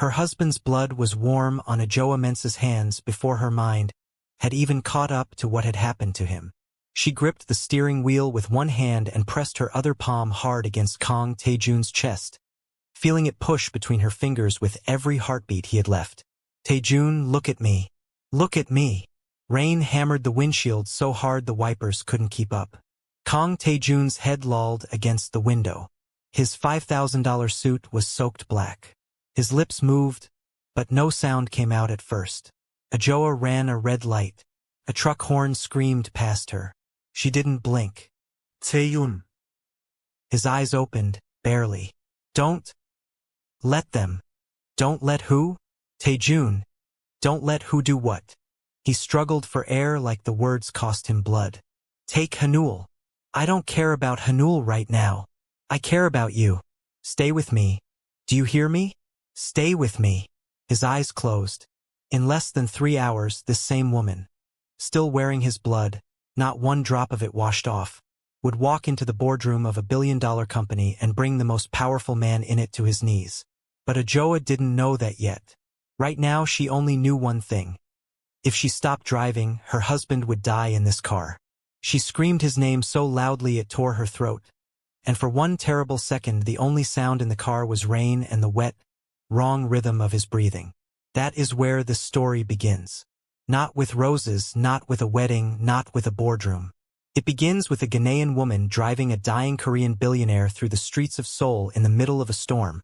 Her husband's blood was warm on Adjoa Mensah's hands before her mind had even caught up to what had happened to him. She gripped the steering wheel with one hand and pressed her other palm hard against Kang Tae-jun's chest, feeling it push between her fingers with every heartbeat he had left. "Tae-jun, look at me. Look at me." Rain hammered the windshield so hard the wipers couldn't keep up. Kang Tae-jun's head lolled against the window. His $5,000 suit was soaked black. His lips moved, but no sound came out at first. Adjoa ran a red light. A truck horn screamed past her. She didn't blink. "Tae-jun." His eyes opened, barely. "Don't let them." "Don't let who?" "Tae-jun. Don't let who do what?" He struggled for air like the words cost him blood. "Take Hanul." "I don't care about Hanul right now. I care about you. Stay with me. Do you hear me? Stay with me." His eyes closed. In less than 3 hours, this same woman, still wearing his blood, not one drop of it washed off, would walk into the boardroom of a billion-dollar company and bring the most powerful man in it to his knees. But Adjoa didn't know that yet. Right now she only knew one thing. If she stopped driving, her husband would die in this car. She screamed his name so loudly it tore her throat. And for one terrible second the only sound in the car was rain and the wet, wrong rhythm of his breathing. That is where the story begins. Not with roses, not with a wedding, not with a boardroom. It begins with a Ghanaian woman driving a dying Korean billionaire through the streets of Seoul in the middle of a storm,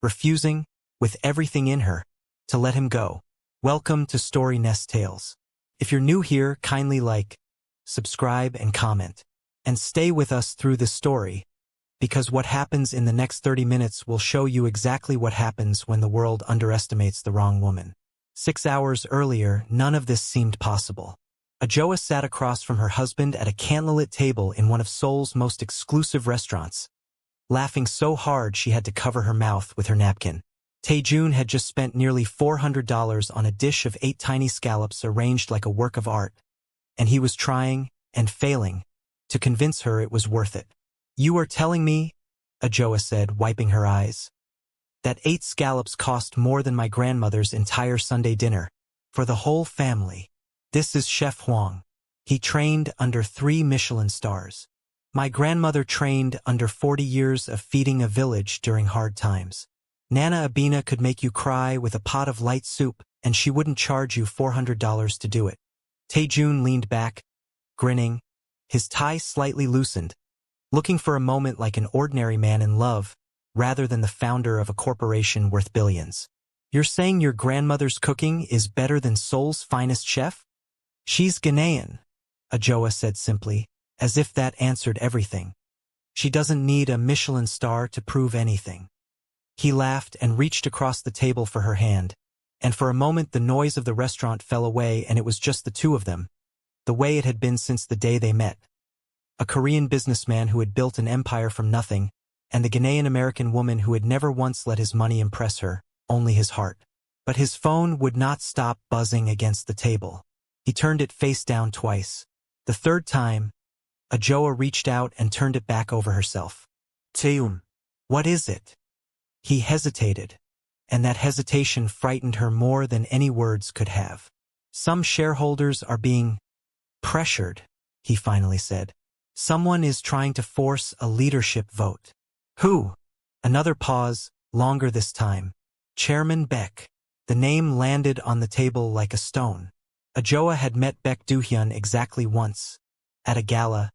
refusing, with everything in her, to let him go. Welcome to Story Nest Tales. If you're new here, kindly like, subscribe, and comment. And stay with us through this story, because what happens in the next 30 minutes will show you exactly what happens when the world underestimates the wrong woman. 6 hours earlier, none of this seemed possible. Adjoa sat across from her husband at a candlelit table in one of Seoul's most exclusive restaurants, laughing so hard she had to cover her mouth with her napkin. Tae-jun had just spent nearly $400 on a dish of 8 tiny scallops arranged like a work of art, and he was trying, and failing, to convince her it was worth it. "You are telling me," Adjoa said, wiping her eyes, "that 8 scallops cost more than my grandmother's entire Sunday dinner, for the whole family. This is Chef Huang. He trained under 3 Michelin stars. My grandmother trained under 40 years of feeding a village during hard times. Nana Abina could make you cry with a pot of light soup, and she wouldn't charge you $400 to do it." Tae-jun leaned back, grinning, his tie slightly loosened, looking for a moment like an ordinary man in love, rather than the founder of a corporation worth billions. "You're saying your grandmother's cooking is better than Seoul's finest chef?" "She's Ghanaian," Adjoa said simply, as if that answered everything. "She doesn't need a Michelin star to prove anything." He laughed and reached across the table for her hand, and for a moment the noise of the restaurant fell away and it was just the two of them, the way it had been since the day they met. A Korean businessman who had built an empire from nothing, and the Ghanaian-American woman who had never once let his money impress her, only his heart. But his phone would not stop buzzing against the table. He turned it face down twice. The third time, Adjoa reached out and turned it back over herself. "Tae-jun, what is it?" He hesitated, and that hesitation frightened her more than any words could have. "Some shareholders are being pressured," he finally said. "Someone is trying to force a leadership vote." "Who?" Another pause, longer this time. "Chairman Baek." The name landed on the table like a stone. Adjoa had met Baek Do-hyun exactly once, at a gala,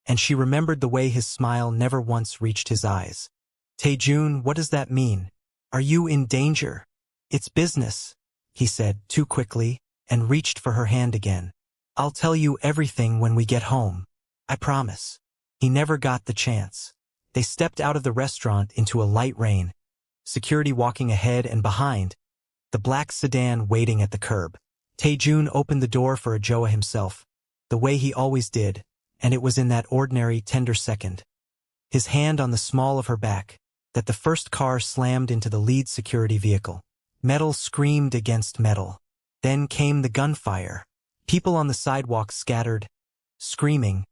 and she remembered the way his smile never once reached his eyes. "Tae-jun, what does that mean? Are you in danger?" "It's business," he said, too quickly, and reached for her hand again. "I'll tell you everything when we get home. I promise." He never got the chance. They stepped out of the restaurant into a light rain, security walking ahead and behind, the black sedan waiting at the curb. Tae-jun opened the door for Adjoa himself, the way he always did, and it was in that ordinary, tender second, his hand on the small of her back, that the first car slammed into the lead security vehicle. Metal screamed against metal. Then came the gunfire. People on the sidewalk scattered, screaming,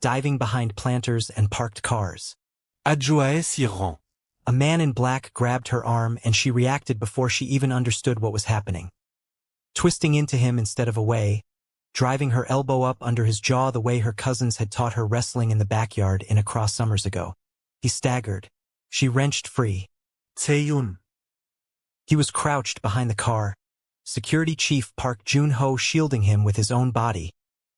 diving behind planters and parked cars. Adjoa s'y rend. A man in black grabbed her arm and she reacted before she even understood what was happening. Twisting into him instead of away, driving her elbow up under his jaw the way her cousins had taught her wrestling in the backyard in Accra summers ago. He staggered. She wrenched free. Tae-jun. He was crouched behind the car, Security Chief Park Jun-ho shielding him with his own body,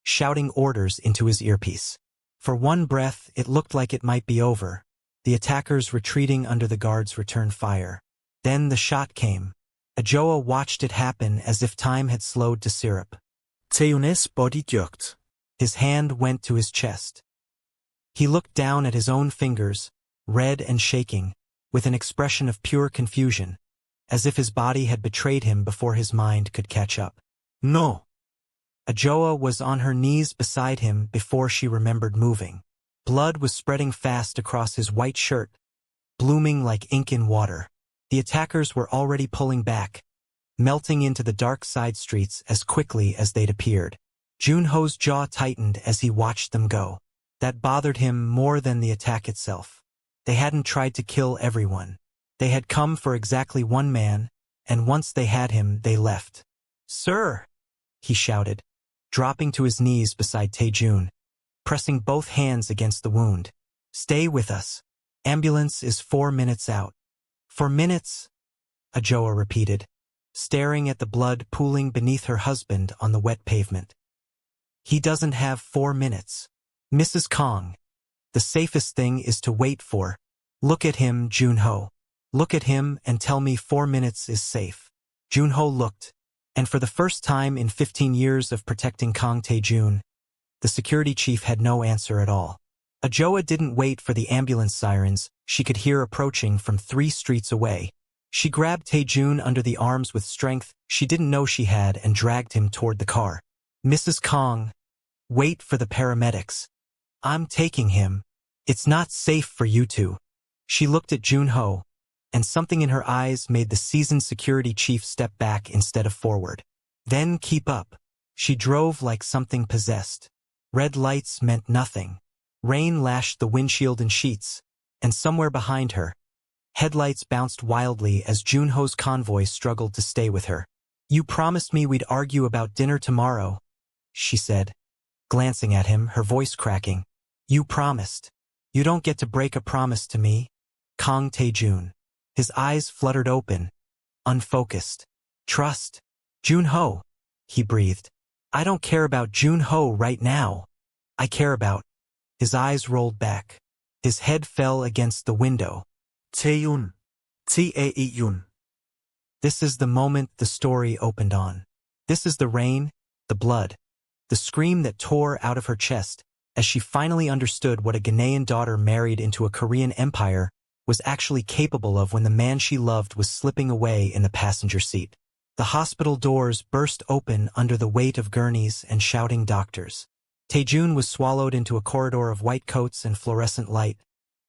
shouting orders into his earpiece. For one breath, it looked like it might be over. The attackers retreating under the guards' return fire. Then the shot came. Adjoa watched it happen as if time had slowed to syrup. Tae-jun's body jerked. His hand went to his chest. He looked down at his own fingers, red and shaking, with an expression of pure confusion, as if his body had betrayed him before his mind could catch up. No. Adjoa was on her knees beside him before she remembered moving. Blood was spreading fast across his white shirt, blooming like ink in water. The attackers were already pulling back, melting into the dark side streets as quickly as they'd appeared. Jun-ho's jaw tightened as he watched them go. That bothered him more than the attack itself. They hadn't tried to kill everyone. They had come for exactly one man, and once they had him, they left. "Sir!" he shouted, dropping to his knees beside Tae-jun, pressing both hands against the wound. "Stay with us. Ambulance is 4 minutes out." 4 minutes? Adjoa repeated, staring at the blood pooling beneath her husband on the wet pavement. "He doesn't have 4 minutes. Mrs. Kang, the safest thing is to wait for. Look at him, Jun-ho. Look at him and tell me 4 minutes is safe." Jun-ho looked, and for the first time in 15 years of protecting Kang Tae-jun, the security chief had no answer at all. Adjoa didn't wait for the ambulance sirens she could hear approaching from 3 streets away. She grabbed Tae-jun under the arms with strength she didn't know she had and dragged him toward the car. "Mrs. Kang, wait for the paramedics. I'm taking him. It's not safe for you two." She looked at Jun-ho, and something in her eyes made the seasoned security chief step back instead of forward. "Then keep up." She drove like something possessed. Red lights meant nothing. Rain lashed the windshield in sheets, and somewhere behind her, headlights bounced wildly as Jun-ho's convoy struggled to stay with her. "You promised me we'd argue about dinner tomorrow," she said, glancing at him, her voice cracking. "You promised. You don't get to break a promise to me." Kang Tae-jun. His eyes fluttered open, unfocused. "Trust. Jun-ho," he breathed. "I don't care about Jun-ho right now. I care about—" His eyes rolled back. His head fell against the window. Tae-jun. Tae-jun. This is the moment the story opened on. This is the rain, the blood, the scream that tore out of her chest as she finally understood what a Ghanaian daughter married into a Korean empire was actually capable of when the man she loved was slipping away in the passenger seat. The hospital doors burst open under the weight of gurneys and shouting doctors. Tae-jun was swallowed into a corridor of white coats and fluorescent light,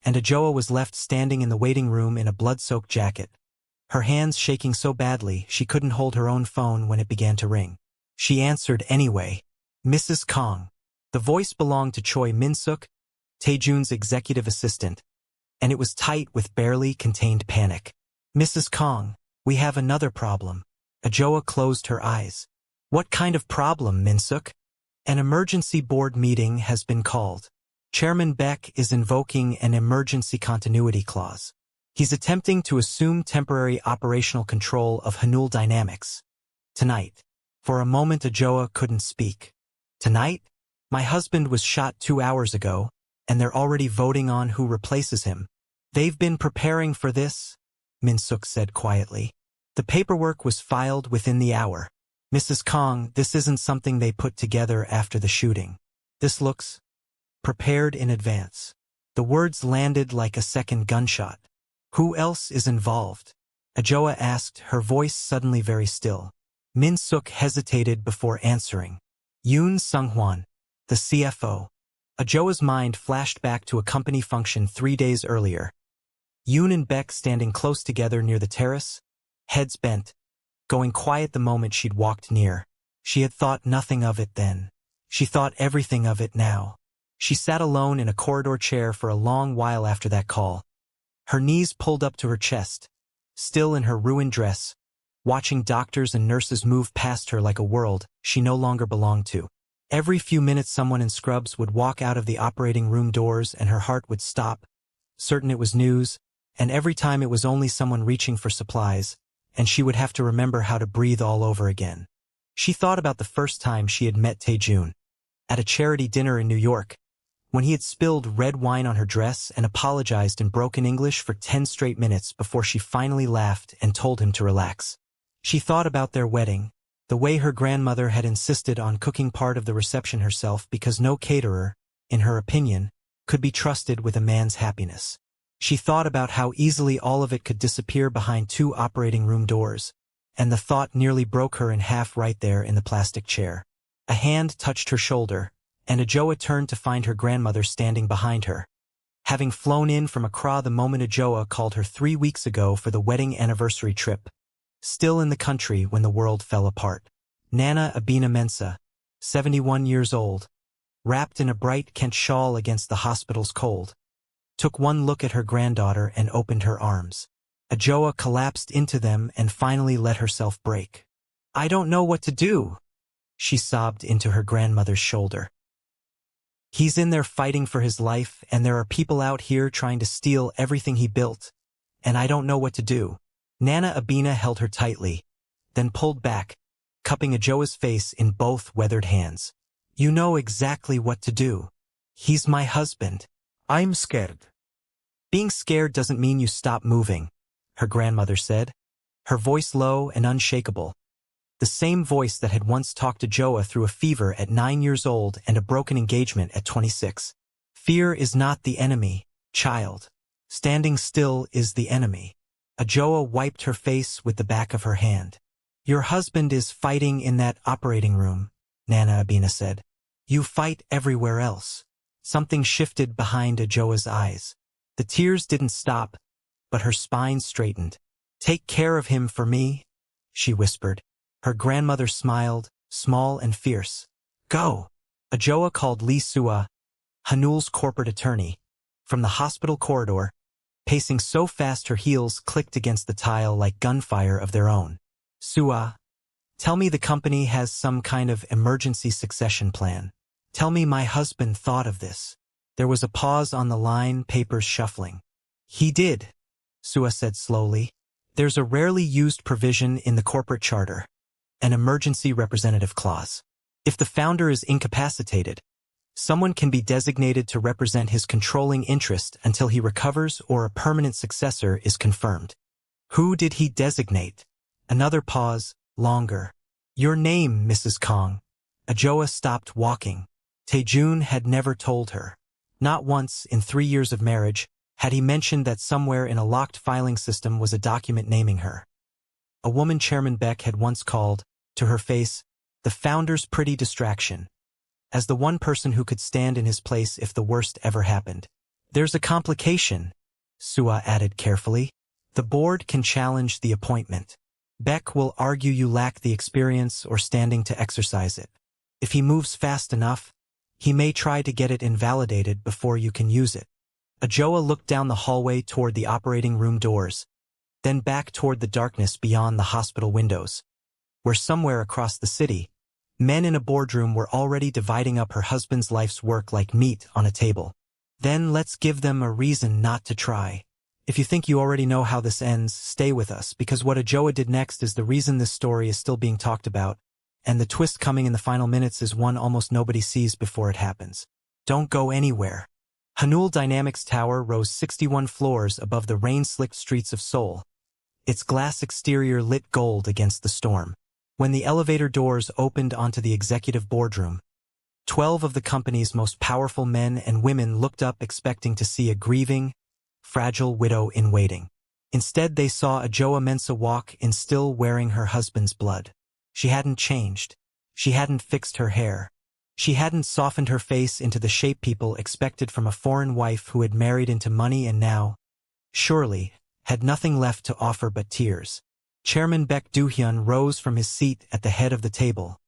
and Adjoa was left standing in the waiting room in a blood-soaked jacket, her hands shaking so badly she couldn't hold her own phone when it began to ring. She answered anyway. "Mrs. Kang." The voice belonged to Choi Min-suk, Tae-jun's executive assistant, and it was tight with barely contained panic. "Mrs. Kang, we have another problem." Adjoa closed her eyes. "What kind of problem, Min-suk?" "An emergency board meeting has been called. Chairman Beck is invoking an emergency continuity clause. He's attempting to assume temporary operational control of Hanul Dynamics. Tonight." For a moment Adjoa couldn't speak. "Tonight? My husband was shot 2 hours ago, and they're already voting on who replaces him." "They've been preparing for this," Min-suk said quietly. "The paperwork was filed within the hour. Mrs. Kang, this isn't something they put together after the shooting. This looks prepared in advance." The words landed like a second gunshot. "Who else is involved?" Adjoa asked, her voice suddenly very still. Min-suk hesitated before answering. "Yoon Sung-hwan, the CFO." Adjoa's mind flashed back to a company function 3 days earlier. Yoon and Beck standing close together near the terrace, heads bent, going quiet the moment she'd walked near. She had thought nothing of it then. She thought everything of it now. She sat alone in a corridor chair for a long while after that call, her knees pulled up to her chest, still in her ruined dress, watching doctors and nurses move past her like a world she no longer belonged to. Every few minutes someone in scrubs would walk out of the operating room doors and her heart would stop, certain it was news, and every time it was only someone reaching for supplies, and she would have to remember how to breathe all over again. She thought about the first time she had met Tae-jun, at a charity dinner in New York, when he had spilled red wine on her dress and apologized in broken English for 10 straight minutes before she finally laughed and told him to relax. She thought about their wedding, the way her grandmother had insisted on cooking part of the reception herself because no caterer, in her opinion, could be trusted with a man's happiness. She thought about how easily all of it could disappear behind 2 operating room doors, and the thought nearly broke her in half right there in the plastic chair. A hand touched her shoulder, and Adjoa turned to find her grandmother standing behind her. Having flown in from Accra the moment Adjoa called her 3 weeks ago for the wedding anniversary trip, still in the country when the world fell apart. Nana Adjoa Mensah, 71 years old, wrapped in a bright Kent shawl against the hospital's cold, took one look at her granddaughter and opened her arms. Adjoa collapsed into them and finally let herself break. "I don't know what to do," she sobbed into her grandmother's shoulder. "He's in there fighting for his life, and there are people out here trying to steal everything he built, and I don't know what to do." Nana Adjoa held her tightly, then pulled back, cupping Adjoa's face in both weathered hands. "You know exactly what to do. He's my husband." I'm scared. "Being scared doesn't mean you stop moving," her grandmother said, her voice low and unshakable. The same voice that had once talked Adjoa through a fever at 9 years old and a broken engagement at 26. "Fear is not the enemy, child. Standing still is the enemy." Adjoa wiped her face with the back of her hand. "Your husband is fighting in that operating room," Nana Adjoa said. "You fight everywhere else." Something shifted behind Adjoa's eyes. The tears didn't stop, but her spine straightened. "Take care of him for me," she whispered. Her grandmother smiled, small and fierce. "Go." Adjoa called Lee Sua, Hanul's corporate attorney, from the hospital corridor, pacing so fast her heels clicked against the tile like gunfire of their own. "Sua, tell me the company has some kind of emergency succession plan. Tell me my husband thought of this." There was a pause on the line, papers shuffling. "He did," Sua said slowly. "There's a rarely used provision in the corporate charter, an emergency representative clause. If the founder is incapacitated, someone can be designated to represent his controlling interest until he recovers or a permanent successor is confirmed." "Who did he designate?" Another pause, longer. "Your name, Mrs. Kang." Adjoa stopped walking. Tae-jun had never told her. Not once, in 3 years of marriage, had he mentioned that somewhere in a locked filing system was a document naming her. A woman Chairman Beck had once called, to her face, the founder's pretty distraction, as the one person who could stand in his place if the worst ever happened. "There's a complication," Sua added carefully. "The board can challenge the appointment. Beck will argue you lack the experience or standing to exercise it. If he moves fast enough, he may try to get it invalidated before you can use it." Adjoa looked down the hallway toward the operating room doors, then back toward the darkness beyond the hospital windows, where somewhere across the city, men in a boardroom were already dividing up her husband's life's work like meat on a table. "Then let's give them a reason not to try. If you think you already know how this ends, stay with us, because what Adjoa did next is the reason this story is still being talked about, and the twist coming in the final minutes is one almost nobody sees before it happens. Don't go anywhere." Hanul Dynamics Tower rose 61 floors above the rain-slicked streets of Seoul, its glass exterior lit gold against the storm. When the elevator doors opened onto the executive boardroom, 12 of the company's most powerful men and women looked up expecting to see a grieving, fragile widow in waiting. Instead, they saw Adjoa Mensah walk in still wearing her husband's blood. She hadn't changed. She hadn't fixed her hair. She hadn't softened her face into the shape people expected from a foreign wife who had married into money and now, surely, had nothing left to offer but tears. Chairman Baek Do-hyun rose from his seat at the head of the table,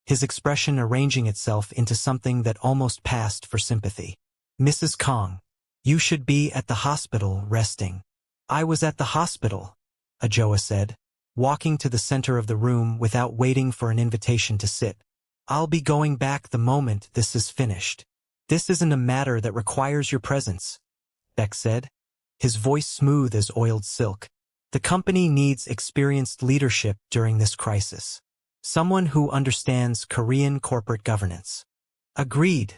his expression arranging itself into something that almost passed for sympathy. "Mrs. Kang, You should be at the hospital resting. I was at the hospital, Adjoa said, walking to the center of the room without waiting for an invitation to sit. I'll be going back the moment this is finished. This isn't a matter that requires your presence, Beck said, his voice smooth as oiled silk. The company needs experienced leadership during this crisis. Someone who understands Korean corporate governance. Agreed,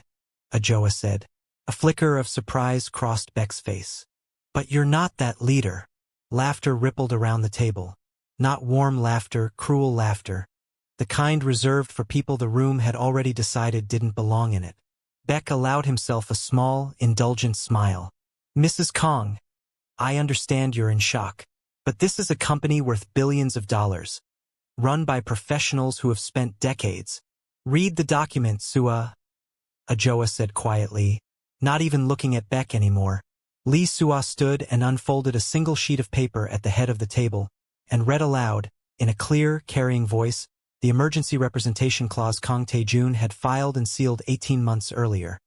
Adjoa said. A flicker of surprise crossed Beck's face. But you're not that leader. Laughter rippled around the table. Not warm laughter, cruel laughter. The kind reserved for people the room had already decided didn't belong in it. Beck allowed himself a small, indulgent smile. Mrs. Kang, I understand you're in shock. But this is a company worth billions of dollars, run by professionals who have spent decades. Read the document, Sua, Adjoa said quietly, not even looking at Beck anymore. Lee Sua stood and unfolded a single sheet of paper at the head of the table, and read aloud, in a clear, carrying voice, the emergency representation clause Kang Tae-jun had filed and sealed 18 months earlier.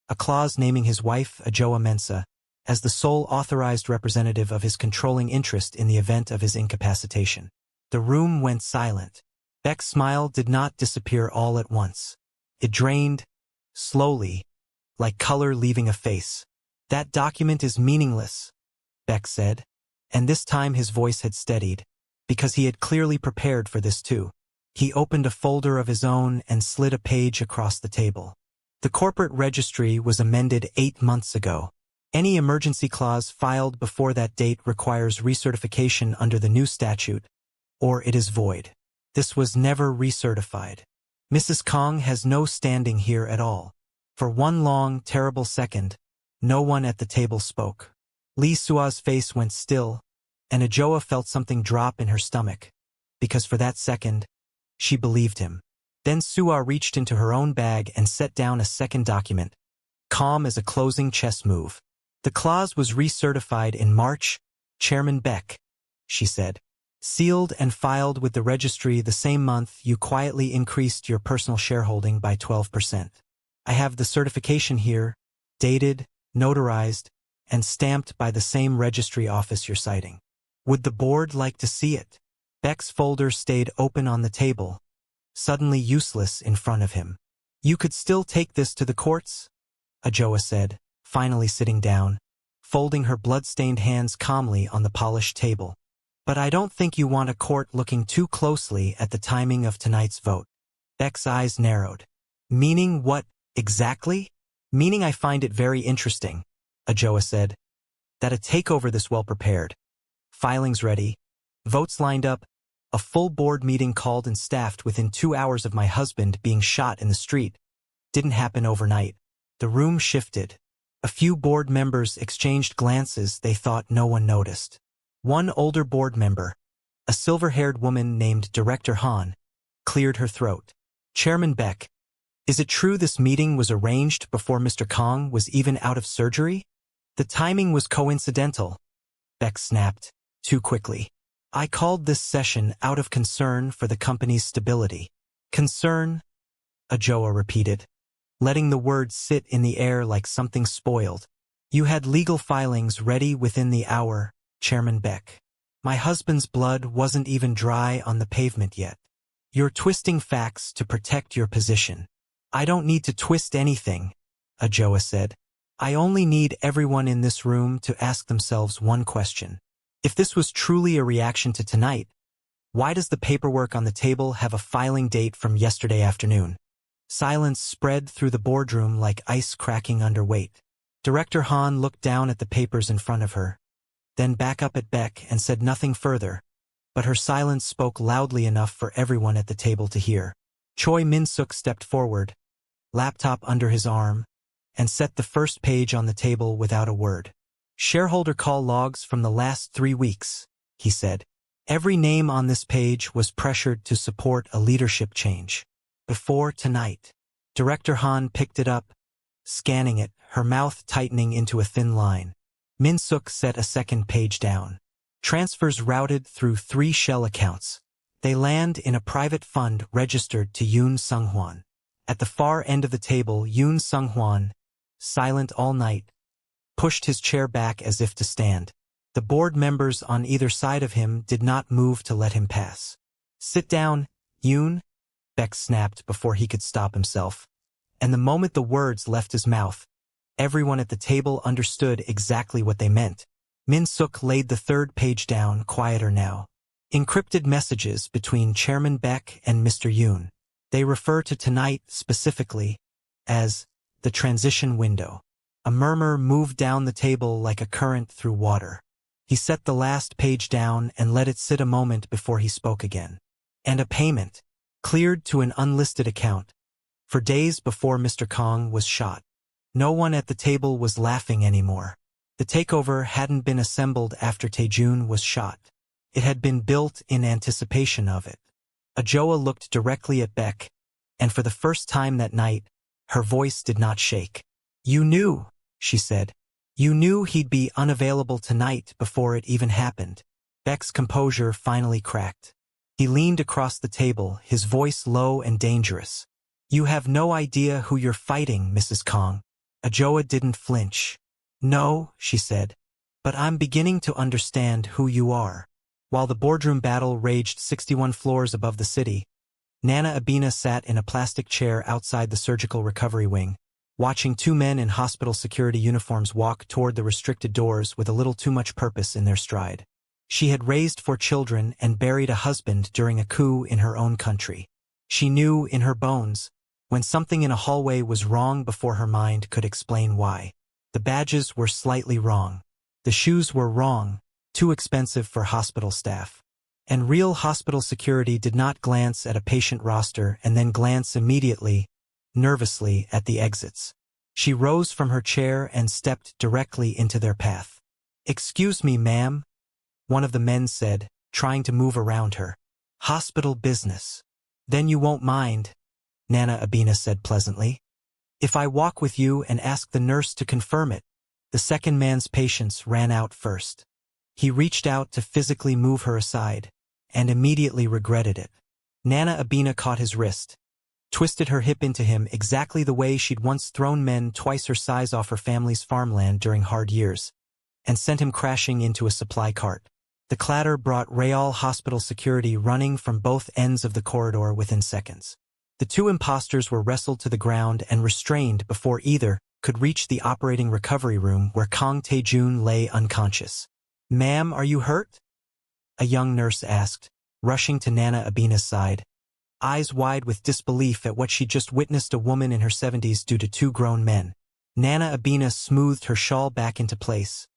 A clause naming his wife, Adjoa Mensah, as the sole authorized representative of his controlling interest in the event of his incapacitation. The room went silent. Beck's smile did not disappear all at once. It drained, slowly, like color leaving a face. That document is meaningless, Beck said, and this time his voice had steadied, because he had clearly prepared for this too. He opened a folder of his own and slid a page across the table. The corporate registry was amended 8 months ago. Any emergency clause filed before that date requires recertification under the new statute, or it is void. This was never recertified. Mrs. Kang has no standing here at all. For one long, terrible second, no one at the table spoke. Lee Sua's face went still, and Adjoa felt something drop in her stomach, because for that second, she believed him. Then Sua reached into her own bag and set down a second document, calm as a closing chess move. The clause was recertified in March, Chairman Beck, she said. Sealed and filed with the registry the same month you quietly increased your personal shareholding by 12%. I have the certification here, dated, notarized, and stamped by the same registry office you're citing. Would the board like to see it? Beck's folder stayed open on the table, suddenly useless in front of him. You could still take this to the courts? Adjoa said, finally sitting down, folding her blood-stained hands calmly on the polished table. But I don't think you want a court looking too closely at the timing of tonight's vote. Beck's eyes narrowed. Meaning what, exactly? Meaning I find it very interesting, Adjoa said, that a takeover this well-prepared. Filings ready, votes lined up, a full board meeting called and staffed within 2 hours of my husband being shot in the street. Didn't happen overnight. The room shifted. A few board members exchanged glances they thought no one noticed. One older board member, a silver-haired woman named Director Han, cleared her throat. Chairman Beck, is it true this meeting was arranged before Mr. Kang was even out of surgery? The timing was coincidental, Beck snapped, too quickly. I called this session out of concern for the company's stability. Concern? Adjoa repeated, letting the word sit in the air like something spoiled. You had legal filings ready within the hour, Chairman Beck. My husband's blood wasn't even dry on the pavement yet. You're twisting facts to protect your position. I don't need to twist anything, Adjoa said. I only need everyone in this room to ask themselves one question. If this was truly a reaction to tonight, why does the paperwork on the table have a filing date from yesterday afternoon? Silence spread through the boardroom like ice cracking under weight. Director Han looked down at the papers in front of her, then back up at Beck and said nothing further, but her silence spoke loudly enough for everyone at the table to hear. Choi Min-suk stepped forward, laptop under his arm, and set the first page on the table without a word. Shareholder call logs from the last 3 weeks, he said. Every name on this page was pressured to support a leadership change. Before tonight. Director Han picked it up, scanning it, her mouth tightening into a thin line. Min-suk set a second page down. Transfers routed through 3 shell accounts. They land in a private fund registered to Yoon Sung-hwan. At the far end of the table, Yoon Sung-hwan, silent all night, pushed his chair back as if to stand. The board members on either side of him did not move to let him pass. "Sit down, Yoon," Beck snapped before he could stop himself. And the moment the words left his mouth, everyone at the table understood exactly what they meant. Min-suk laid the third page down, quieter now. Encrypted messages between Chairman Beck and Mr. Yoon. They refer to tonight specifically as the transition window. A murmur moved down the table like a current through water. He set the last page down and let it sit a moment before he spoke again. And a payment, cleared to an unlisted account, for days before Mr. Kang was shot. No one at the table was laughing anymore. The takeover hadn't been assembled after Tae-jun was shot. It had been built in anticipation of it. Adjoa looked directly at Beck, and for the first time that night, her voice did not shake. "You knew," she said. "You knew he'd be unavailable tonight before it even happened." Beck's composure finally cracked. He leaned across the table, his voice low and dangerous. "You have no idea who you're fighting, Mrs. Kang." Adjoa didn't flinch. "No," she said, "but I'm beginning to understand who you are." While the boardroom battle raged 61 floors above the city, Nana Abina sat in a plastic chair outside the surgical recovery wing, watching two men in hospital security uniforms walk toward the restricted doors with a little too much purpose in their stride. She had raised 4 children and buried a husband during a coup in her own country. She knew in her bones when something in a hallway was wrong before her mind could explain why. The badges were slightly wrong. The shoes were wrong, too expensive for hospital staff. And real hospital security did not glance at a patient roster and then glance immediately, nervously, at the exits. She rose from her chair and stepped directly into their path. "Excuse me, ma'am," one of the men said, trying to move around her. "Hospital business." "Then you won't mind," Nana Abina said pleasantly, "if I walk with you and ask the nurse to confirm it." The second man's patience ran out first. He reached out to physically move her aside, and immediately regretted it. Nana Abina caught his wrist, twisted her hip into him exactly the way she'd once thrown men twice her size off her family's farmland during hard years, and sent him crashing into a supply cart. The clatter brought Real hospital security running from both ends of the corridor within seconds. The two imposters were wrestled to the ground and restrained before either could reach the operating recovery room where Kang Tae-jun lay unconscious. "Ma'am, are you hurt?" a young nurse asked, rushing to Nana Abina's side, eyes wide with disbelief at what she'd just witnessed, a woman in her 70s do to 2 grown men. Nana Abina smoothed her shawl back into place,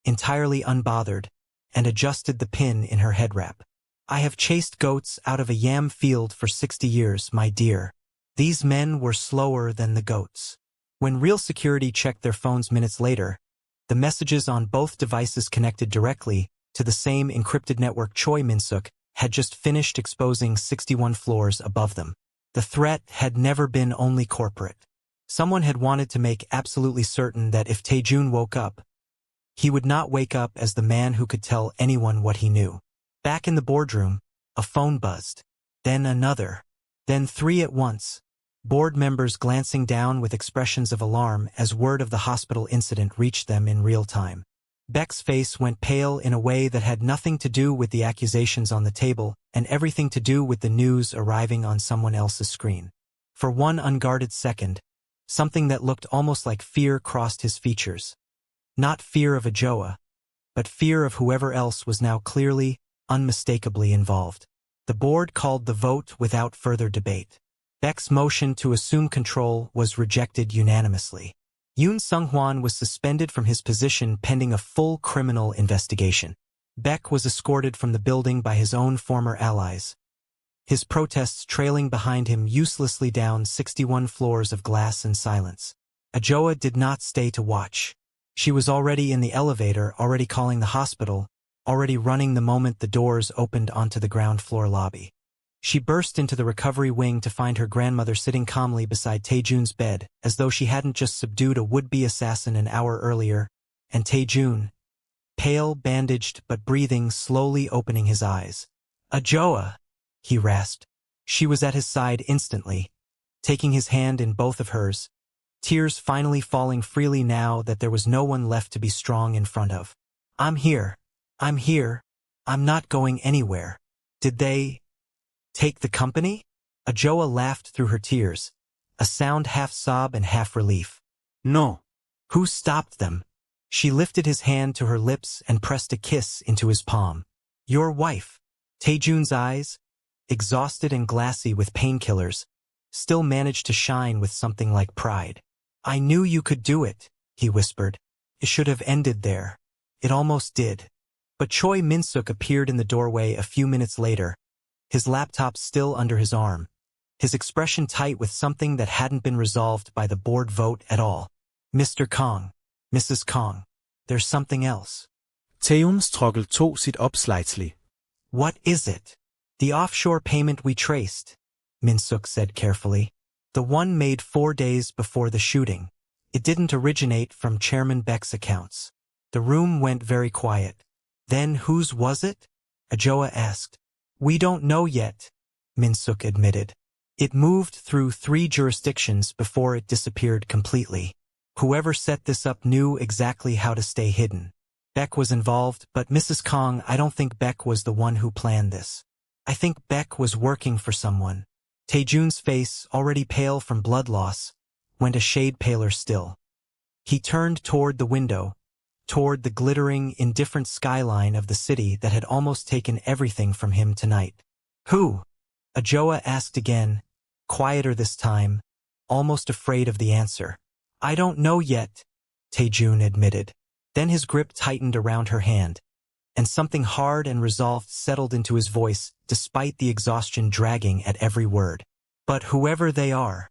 entirely unbothered, and adjusted the pin in her head wrap. "I have chased goats out of a yam field for 60 years, my dear. These men were slower than the goats." When real security checked their phones minutes later, the messages on both devices connected directly to the same encrypted network. Choi Min-suk had just finished exposing 61 floors above them. The threat had never been only corporate. Someone had wanted to make absolutely certain that if Tae-jun woke up, he would not wake up as the man who could tell anyone what he knew. Back in the boardroom, a phone buzzed. Then another. Then 3 at once. Board members glancing down with expressions of alarm as word of the hospital incident reached them in real time. Beck's face went pale in a way that had nothing to do with the accusations on the table and everything to do with the news arriving on someone else's screen. For one unguarded second, something that looked almost like fear crossed his features. Not fear of Adjoa, but fear of whoever else was now clearly, unmistakably involved. The board called the vote without further debate. Beck's motion to assume control was rejected unanimously. Yoon Sung-hwan was suspended from his position pending a full criminal investigation. Beck was escorted from the building by his own former allies, his protests trailing behind him uselessly down 61 floors of glass and silence. Adjoa did not stay to watch. She was already in the elevator, already calling the hospital, already running the moment the doors opened onto the ground floor lobby. She burst into the recovery wing to find her grandmother sitting calmly beside Tae-jun's bed, as though she hadn't just subdued a would-be assassin an hour earlier, and Tae-jun, pale, bandaged, but breathing, slowly opening his eyes. "Adjoa," he rasped. She was at his side instantly, taking his hand in both of hers, tears finally falling freely now that there was no one left to be strong in front of. I'm here. I'm here. I'm not going anywhere. Did they take the company? Adjoa laughed through her tears, a sound half sob and half relief. No. Who stopped them? She lifted his hand to her lips and pressed a kiss into his palm. Your wife. Tae-jun's eyes, exhausted and glassy with painkillers, still managed to shine with something like pride. I knew you could do it, he whispered. It should have ended there. It almost did. But Choi Min-suk appeared in the doorway a few minutes later, his laptop still under his arm, his expression tight with something that hadn't been resolved by the board vote at all. Mr. Kang, Mrs. Kang, there's something else. Tae-jun struggled tog sit slightly. What is it? The offshore payment we traced, Min-suk said carefully. The one made 4 days before the shooting. It didn't originate from Chairman Beck's accounts. The room went very quiet. Then whose was it? Adjoa asked. We don't know yet, Min-suk admitted. It moved through 3 jurisdictions before it disappeared completely. Whoever set this up knew exactly how to stay hidden. Beck was involved, but Mrs. Kang, I don't think Beck was the one who planned this. I think Beck was working for someone. Tae-jun's face, already pale from blood loss, went a shade paler still. He turned toward the window, toward the glittering, indifferent skyline of the city that had almost taken everything from him tonight. Who? Adjoa asked again, quieter this time, almost afraid of the answer. I don't know yet, Tae-jun admitted. Then his grip tightened around her hand, and something hard and resolved settled into his voice despite the exhaustion dragging at every word. But whoever they are,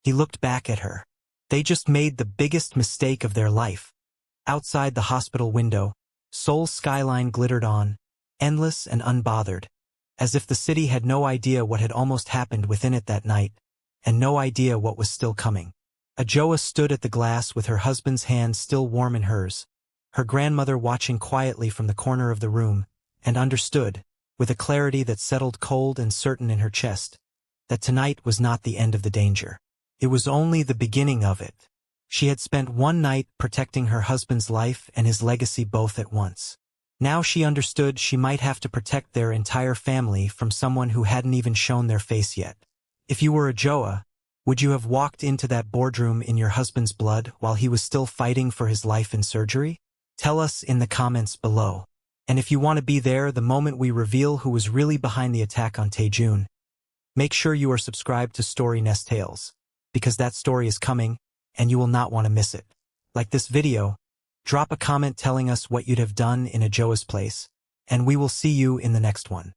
he looked back at her. They just made the biggest mistake of their life. Outside the hospital window, Seoul's skyline glittered on, endless and unbothered, as if the city had no idea what had almost happened within it that night, and no idea what was still coming. Adjoa stood at the glass with her husband's hand still warm in hers, her grandmother watching quietly from the corner of the room, and understood, with a clarity that settled cold and certain in her chest, that tonight was not the end of the danger. It was only the beginning of it. She had spent one night protecting her husband's life and his legacy both at once. Now she understood she might have to protect their entire family from someone who hadn't even shown their face yet. If you were Adjoa, would you have walked into that boardroom in your husband's blood while he was still fighting for his life in surgery? Tell us in the comments below. And if you want to be there the moment we reveal who was really behind the attack on Tae-jun, make sure you are subscribed to Story Nest Tales, because that story is coming, and you will not want to miss it. Like this video, drop a comment telling us what you'd have done in Adjoa's place, and we will see you in the next one.